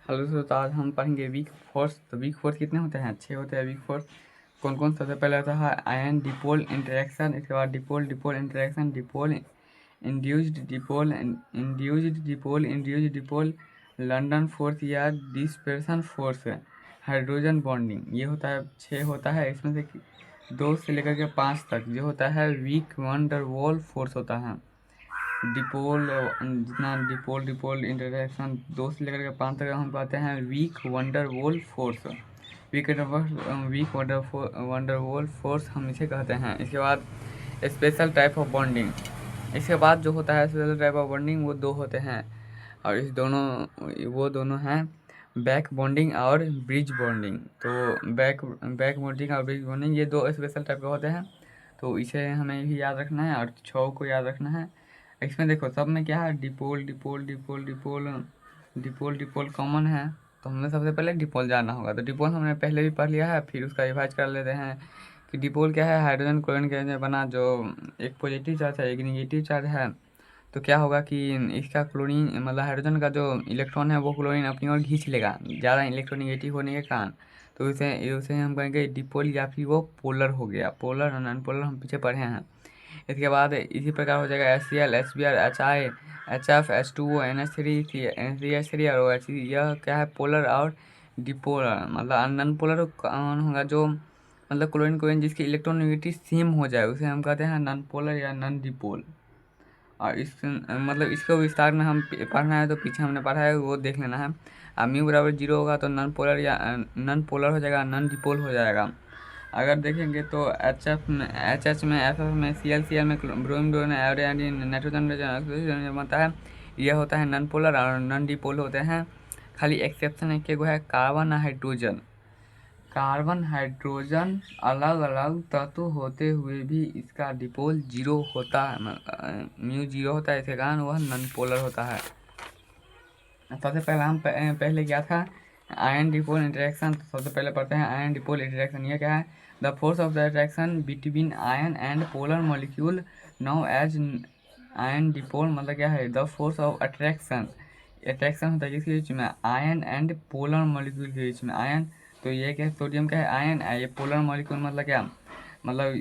Hello दोस्तों, आज हम पढ़ेंगे वीक फोर्स। तो वीक फोर्स कितने होते हैं? 6 होते हैं वीक फोर्स। कौन कौन? सबसे पहले होता है आयन डिपोल इंटरेक्शन, इसके बाद dipole dipole interaction, dipole induced dipole London force या डिस्पर्सन फोर्स, हाइड्रोजन बॉन्डिंग। ये होता है 6 होता है। इसमें से 2 से लेकर के 5 तक जो होता है वीक वंडर वॉल फोर्स होता है। डिपोल जितना डिपोल डिपोल इंटरेक्शन 2 से लेकर के 5 तक हम कहते हैं weak van der Waals force. Van der Waals force हम इसे कहते हैं। इसके बाद स्पेशल टाइप ऑफ बॉन्डिंग। इसके बाद जो होता है स्पेशल टाइप ऑफ बॉन्डिंग, वो 2 होते हैं और वो दोनों हैं बैक बॉन्डिंग और ब्रिज बॉन्डिंग। तो बैक बॉन्डिंग और ब्रिज बॉन्डिंग ये 2 स्पेशल टाइप के होते हैं। तो इसे हमें भी याद रखना है और 6 को याद रखना है। इसमें देखो सब में क्या है, dipole dipole dipole dipole dipole dipole common है। तो हमें सबसे पहले डिपोल जानना होगा। तो डिपोल हमने पहले भी पढ़ लिया है, फिर उसका रिवाइज कर लेते हैं कि डिपोल क्या है। हाइड्रोजन क्लोरीन के बना जो एक पॉजिटिव चार्ज है, एक निगेटिव चार्ज है। तो क्या होगा कि इसका क्लोरीन मतलब हाइड्रोजन का जो इलेक्ट्रॉन है वो क्लोरीन अपनी ओर खींच लेगा ज़्यादा इलेक्ट्रोनिगेटिव होने के कारण। तो उसे उसे हम कहेंगे डिपोल या फिर वो पोलर हो गया। पोलर और नॉन पोलर हम पीछे पढ़े हैं। इसके बाद इसी प्रकार हो जाएगा HCl HBr HI HF H2O NH3 CH3 और OH। यह क्या है, पोलर और डिपोलर। मतलब नॉन पोलर कौन होगा? जो मतलब क्लोरीन क्लोरीन जिसकी इलेक्ट्रोनिगेटिव सेम हो जाए उसे हम कहते हैं नॉन पोलर या नॉन डिपोल। और मतलब इसको विस्तार में हम पढ़ना है तो पीछे हमने पढ़ा है वो देख लेना है। अब म्यू बराबर 0 होगा तो नॉन पोलर या नॉन पोलर हो जाएगा, नॉन डिपोल हो जाएगा। अगर देखेंगे तो HF में HH में FF में Cl में ब्रोमीन ब्रोमीन आयोडीन नाइट्रोजन बनता है। यह होता है नॉन पोलर और नॉन डिपोल होते हैं। खाली एक्सेप्शन एक है कार्बन हाइड्रोजन अलग अलग तत्व होते हुए भी इसका डिपोल 0 होता है, म्यू 0 होता है। इसके कारण वह नॉन पोलर होता है। सबसे पहले हम पहले क्या था, आयन डिपोल इंटरेक्शन। तो सबसे पहले पढ़ते हैं आयन डिपोल इंटरेक्शन। ये क्या है? The force of the attraction between ion and polar molecule now as ion dipole. मतलब क्या है, the force of attraction. Attraction होता है किसके बीच में? आयन एंड पोलर मॉलिक्यूल के बीच में। आयन तो ये क्या है, सोडियम का है आयन, ये पोलर मॉलिक्यूल मतलब क्या, मतलब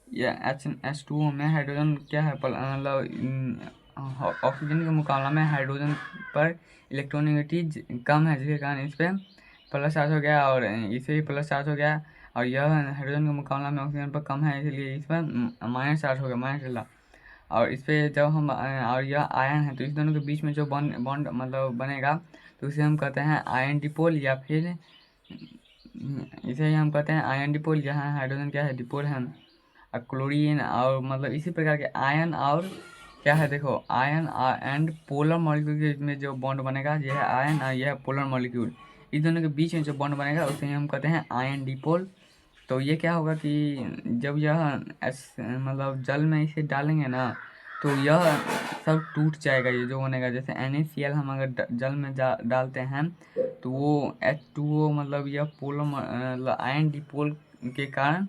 ये H2O में हाइड्रोजन क्या है, मतलब ऑक्सीजन के मुकाबला में हाइड्रोजन पर इलेक्ट्रोनिगेटिव कम है, जिसके कारण इस पर प्लस चार्ज हो गया और इसे भी प्लस चार्ज हो गया। और यह हाइड्रोजन के मुकाबला में ऑक्सीजन पर कम है, इसलिए इस पर माइनस चार्ज हो गया, माइनस डला। और इस पर जब हम और यह आयन है तो इस दोनों के बीच में जो बॉन्ड बॉन्ड मतलब बनेगा तो इसे हम कहते हैं आयन डिपोल या फिर इसे ही हम कहते हैं आयन डिपोल। यहाँ हाइड्रोजन क्या है, डिपोल है। और क्लोरीन और मतलब इसी प्रकार के आयन और क्या है, देखो आयन एंड पोलर मॉलिक्यूल के बीच में जो बॉन्ड बनेगा, यह है आयन और यह है पोलर मॉलिक्यूल। इस दोनों के बीच में जो बॉन्ड बनेगा उसे हम कहते हैं आयन डिपोल। तो ये क्या होगा कि जब यह मतलब जल में इसे डालेंगे ना तो यह सब टूट जाएगा। ये जो बनेगा जैसे NaCl हम अगर जल में डालते हैं तो वो H2O मतलब यह पोलर आयन डिपोल के कारण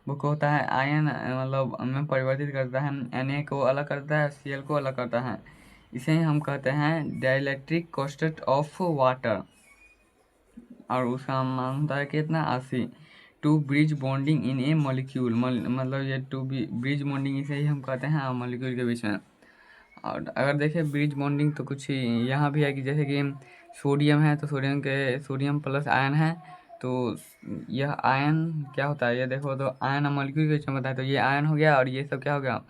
वो क्या होता है, आयन मतलब में परिवर्तित करता है। Na को अलग करता है, Cl को अलग करता है। इसे हम कहते हैं डाइलेक्ट्रिक कांस्टेंट ऑफ वाटर। और उसका मान होता है कितना, 80। Two bridge bonding in a molecule, मतलब ये टू ब्रिज बॉन्डिंग इसे ही हम कहते हैं मॉलिक्यूल के बीच में। और अगर देखें ब्रिज बॉन्डिंग तो कुछ यहाँ भी है कि जैसे कि सोडियम है तो सोडियम प्लस आयन है। तो यह आयन क्या होता है, ये देखो तो आयन और मॉलिक्यूल के बीच में बताया। तो ये आयन हो गया और ये सब क्या हो गया,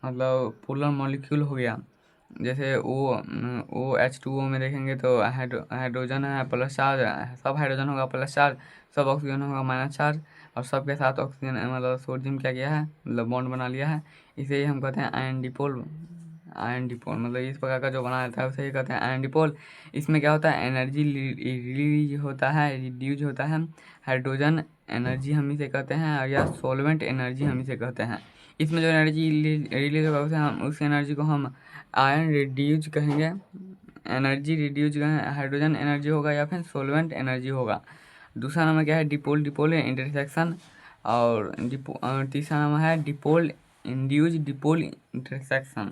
मतलब पोलर मॉलिक्यूल हो गया। जैसे OH2O में देखेंगे तो हाइड्रोजन है प्लस चार्ज, सब हाइड्रोजन होगा प्लस चार्ज, सब ऑक्सीजन होगा माइनस चार्ज। और सबके साथ ऑक्सीजन मतलब सोडियम क्या किया है, मतलब बॉन्ड बना लिया है। इसे ही हम कहते हैं आयन डिपोल। आयन डिपोल मतलब इस प्रकार का जो बना रहता है उसे ही कहते हैं आयन डिपोल। इसमें क्या होता है, एनर्जी रिलीज होता है, रिड्यूज होता है। हाइड्रोजन एनर्जी हम इसे कहते हैं और या सॉल्वेंट एनर्जी हम इसे कहते हैं। इसमें जो एनर्जी रिलीज होगा उसे हम उस एनर्जी को हम आयन रिड्यूज कहेंगे। एनर्जी रिड्यूज हाइड्रोजन एनर्जी होगा या फिर सॉल्वेंट एनर्जी होगा। दूसरा नंबर क्या है, डिपोल डिपोल इंटरसेक्शन। और तीसरा नंबर है डिपोल इंड्यूज डिपोल इंटरेक्शन।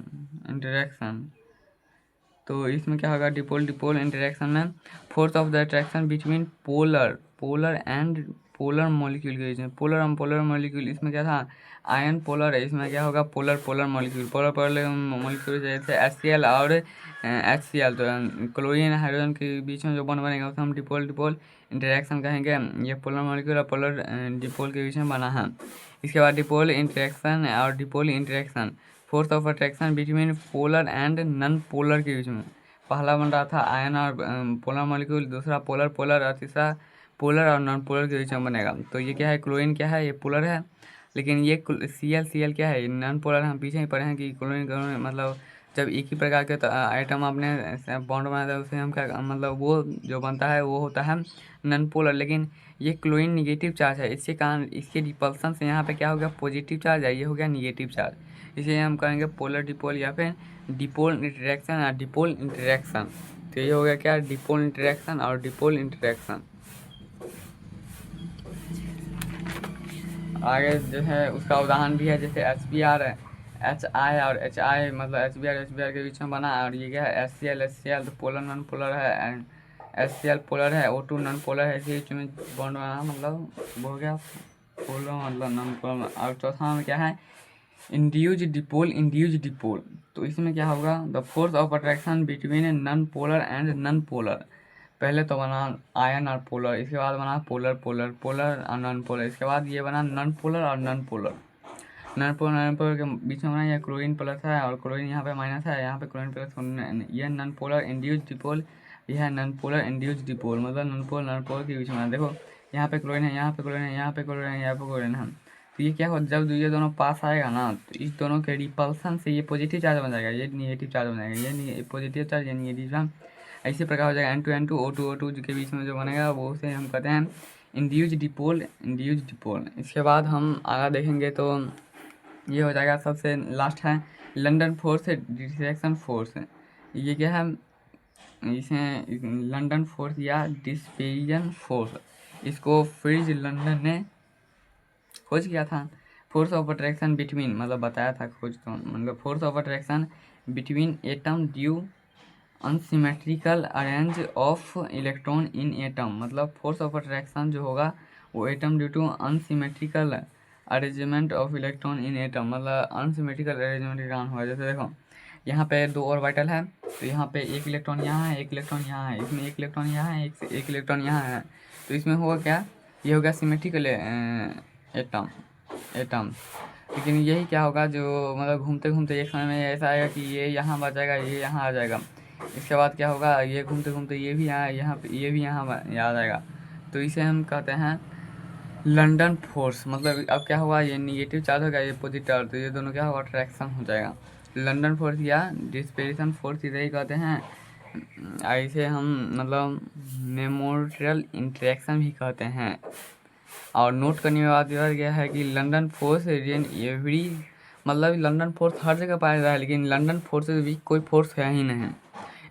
तो इसमें क्या होगा, डिपोल डिपोल इंटरेक्शन में force of the attraction between polar and polar molecule के बीच में, पोलर एंड पोलर मॉलिक्यूल। इसमें क्या था, आयन पोलर है, इसमें क्या होगा, पोलर मॉलिक्यूल। पोलर मॉलिक्यूल जैसे HCl और HCl, तो क्लोरीन हाइड्रोजन के बीच में जो बॉन्ड बनेगा उसे हम डिपोल डिपोल इंटरेक्शन कहेंगे। ये पोलर मॉलिक्यूल और पोलर डिपोल के बीच में बना है। इसके बाद डिपोल इंटरेक्शन और dipole interaction, force of attraction between polar and non polar के बीच में। पहला बन रहा था आयन और पोलर मॉलिक्यूल, दूसरा पोलर और तीसरा पोलर और नॉन पोलर के बीच में बनेगा। तो ये क्या है, क्लोरीन क्या है, ये पोलर है, लेकिन ये Cl क्या है, नॉन पोलर। हम पीछे ही पढ़े हैं कि क्लोरीन मतलब जब एक ही प्रकार के आइटम अपने बॉन्ड बनाता है उसे हम क्या मतलब वो जो बनता है वो होता है नॉन पोलर। लेकिन ये क्लोरीन निगेटिव चार्ज है, इसके कारण इसके रिपल्सन से यहाँ पे क्या हो गया, पॉजिटिव चार्ज है, ये हो गया निगेटिव चार्ज। इसलिए हम करेंगे पोलर डिपोल या फिर डिपोल इंटरेक्शन या डिपोल इंटरेक्शन। तो ये हो गया क्या, डिपोल इंटरेक्शन और डिपोल इंटरेक्शन। आगे जो है उसका उदाहरण भी है, जैसे HBr है, HI और HI मतलब HBr के बीच में बना, और ये क्या है HCl तो पोलर नॉन पोलर है, एंड HCl पोलर है, O2 नॉन पोलर है, इसी बीच में बॉन्ड बना, मतलब हो गया पोलर मतलब नॉन पोलर। और चौथा में क्या है, इंड्यूज डिपोल। तो इसमें क्या होगा, the force of attraction between non polar and non polar. पहले तो बना आयन और पोलर, इसके बाद बना पोलर और नॉन पोलर, इसके बाद ये बना नॉन पोलर और नॉन पोलर के बीच में बना ये क्लोरीन प्लस है और क्लोरीन यहाँ पे माइनस है, यहाँ पे क्लोरीन प्लस, ये नॉन पोलर इंड्यूज डिपोल, यह है नॉन पोलर इंड्यूज डिपोल, मतलब नॉन पोलर के बीच में। देखो यहाँ पे क्लोरीन है, यहाँ पे क्लोरीन है, यहाँ पे क्लोरीन है, यहाँ पे क्लोरीन है। तो ये क्या हो, जब ये दोनों पास आएगा ना तो इस दोनों के रिपल्सन से ये पॉजिटिव चार्ज बन जाएगा, ये निगेटिव चार्ज बन जाएगा, ये पॉजिटिव चार्ज, ये निगेटिव चार्ज। इसी प्रकार हो जाएगा N2 O2 के बीच में जो बनेगा वो उसे हम कहते हैं इंड्यूज डिपोल। इसके बाद हम आगे देखेंगे तो ये हो जाएगा, सबसे लास्ट है लंदन फोर्स डिफ्रैक्शन फोर्स। ये क्या है, इसे लंदन फोर्स या डिस्पेरिजन फोर्स, इसको फ्रिज लंदन ने खोज किया था। फोर्स ऑफ अट्रैक्शन बिटवीन मतलब बताया था खोज, तो मतलब force of attraction between atom due unsymmetrical arrange of electron in atom, मतलब फोर्स ऑफ अट्रैक्शन जो होगा वो atom due to unsymmetrical arrangement of electron in atom, मतलब अनसिमेट्रिकल अरेंजमेंट के कारण हुआ। जैसे देखो यहाँ पे 2 ऑर्बिटल है, तो यहाँ पे 1 इलेक्ट्रॉन यहाँ है, 1 इलेक्ट्रॉन यहाँ है, इसमें 1 इलेक्ट्रॉन यहाँ है, 1 इलेक्ट्रॉन यहाँ है। तो इसमें होगा क्या, ये होगा सिमेट्रिकल एटम। लेकिन यही क्या होगा, जो मतलब घूमते घूमते एक समय में ऐसा आएगा कि ये यहाँ बच जाएगा, ये यहाँ आ जाएगा। इसके बाद क्या होगा, ये घूमते घूमते ये भी यहाँ पे ये भी यहाँ आ जाएगा। तो इसे हम कहते हैं लंदन फोर्स। मतलब अब क्या हुआ, ये निगेटिव चार्ज होगा, ये पॉजिटिव चार्ज, तो ये दोनों क्या होगा, अट्रैक्शन हो जाएगा। लंदन फोर्स या डिस्पेरिशन फोर्स इसे ही कहते हैं। इसे हम मतलब मेमोरियल इंटरेक्शन भी कहते हैं। और नोट करने में बात यह है कि लंदन फोर्स इन एवरी, मतलब लंदन फोर्स हर जगह पाया जाता है, लेकिन लंदन फोर्स से भी कोई फोर्स है ही नहीं।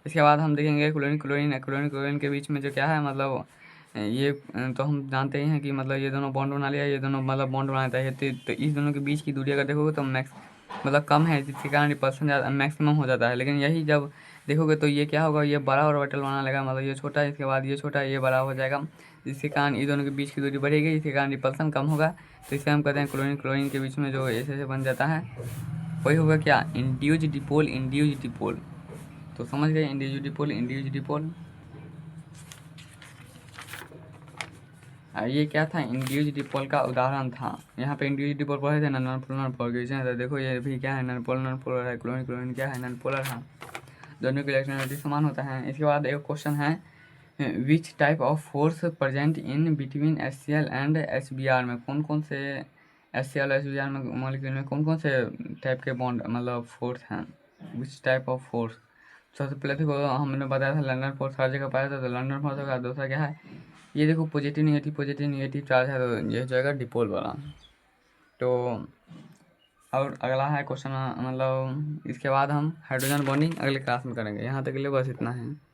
इसके बाद हम देखेंगे क्लोरीन के बीच में जो क्या है, मतलब ये तो हम जानते ही हैं कि मतलब ये दोनों बॉन्ड बना लिया, ये दोनों मतलब बॉन्ड बनाता है, तो इस दोनों के बीच की दूरी अगर देखोगे तो मतलब कम है, जिसके कारण रिपल्सन मैक्सिमम हो जाता है। लेकिन यही जब देखोगे तो ये क्या होगा, ये बड़ा ऑर्बिटल बना लेगा, मतलब ये छोटा है, इसके बाद ये छोटा है, ये बड़ा हो जाएगा, जिसके कारण इन दोनों के बीच की दूरी बढ़ेगी, इसके कारण रिपल्सन कम होगा। तो इसे हम कहते हैं क्लोरीन के बीच में जो ऐसे बन जाता है वही होगा क्या, इंड्यूज डिपोल। तो समझ गए, इंड्यूज डिपोल। ये क्या था, इंड्यूज डिपोल का उदाहरण था। यहाँ पे इंड्यूज डिपोल पढ़े थे ना, नॉन पोलर के, तो देखो ये भी क्या है, नॉन पोलर है, क्लोरीन क्या है, नॉन पोलर है, दोनों की इलेक्ट्रोनेगेटिव समान होता है। इसके बाद एक क्वेश्चन है, which type of force present in between HCl and HBr में कौन कौन से HCl और HBr में मॉलिक्यूल में कौन कौन से टाइप के बॉन्ड मतलब फोर्स हैं, विच टाइप ऑफ फोर्स। सबसे पहले देखो हमने बताया था लंदन फोर्स हर जगह पाया था, तो लंदन फोर्स होगा। दूसरा क्या है, ये देखो पॉजिटिव निगेटिव चार्ज है, तो ये जो है डिपोल वाला। तो और अगला है क्वेश्चन, मतलब इसके बाद हम हाइड्रोजन बॉन्डिंग अगले क्लास में करेंगे। यहाँ तक के लिए बस इतना है।